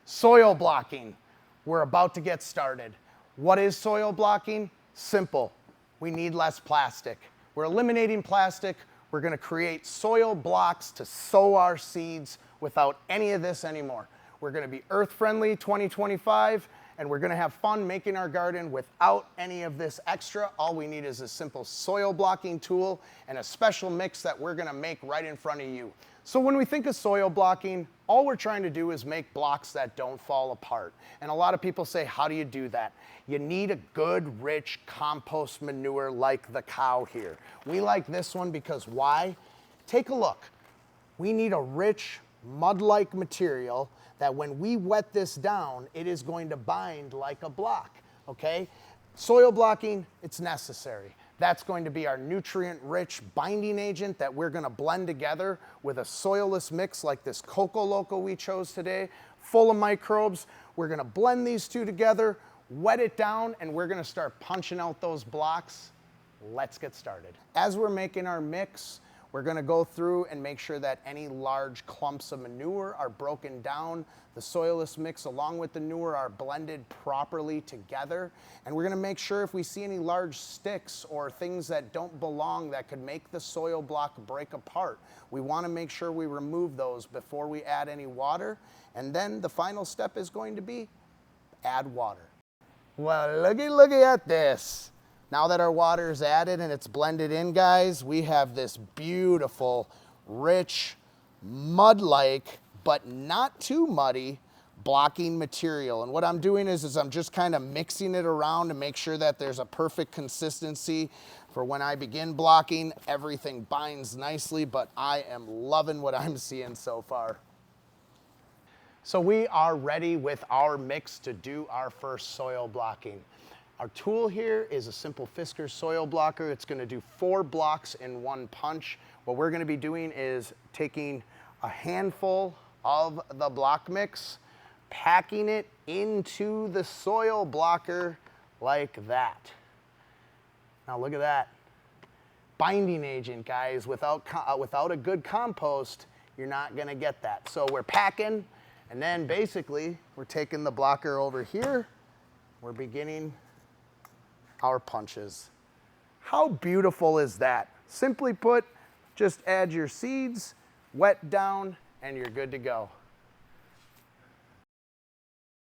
Soil blocking. We're about to get started. What is soil blocking? Simple. We need less plastic. We're eliminating plastic. We're going to create soil blocks to sow our seeds without any of this anymore. We're going to be earth-friendly 2025, and we're going to have fun making our garden without any of this extra. All we need is a simple soil blocking tool and a special mix that we're going to make right in front of you. So when we think of soil blocking, all we're trying to do is make blocks that don't fall apart. And a lot of people say, how do you do that? You need a good, rich compost manure like the cow here. We like this one because why? Take a look. We need a rich, mud-like material that when we wet this down, it is going to bind like a block, okay? Soil blocking, it's necessary. That's going to be our nutrient-rich binding agent that we're gonna blend together with a soilless mix like this Coco Loco we chose today, full of microbes. We're gonna blend these two together, wet it down, and we're gonna start punching out those blocks. Let's get started. As we're making our mix, we're gonna go through and make sure that any large clumps of manure are broken down. The soilless mix along with the manure are blended properly together. And we're gonna make sure if we see any large sticks or things that don't belong that could make the soil block break apart, we wanna make sure we remove those before we add any water. And then the final step is going to be add water. Well, looky at this. Now that our water is added and it's blended in, guys, we have this beautiful, rich, mud-like, but not too muddy, blocking material. And what I'm doing is I'm just kind of mixing it around to make sure that there's a perfect consistency for when I begin blocking. Everything binds nicely, but I am loving what I'm seeing so far. So we are ready with our mix to do our first soil blocking. Our tool here is a simple Fiskars soil blocker. It's gonna do 4 blocks in one punch. What we're gonna be doing is taking a handful of the block mix, packing it into the soil blocker like that. Now look at that. Binding agent, guys. Without a good compost, you're not gonna get that. So we're packing, and then basically we're taking the blocker over here. We're beginning our punches. How beautiful is that? Simply put, just add your seeds, wet down, and you're good to go.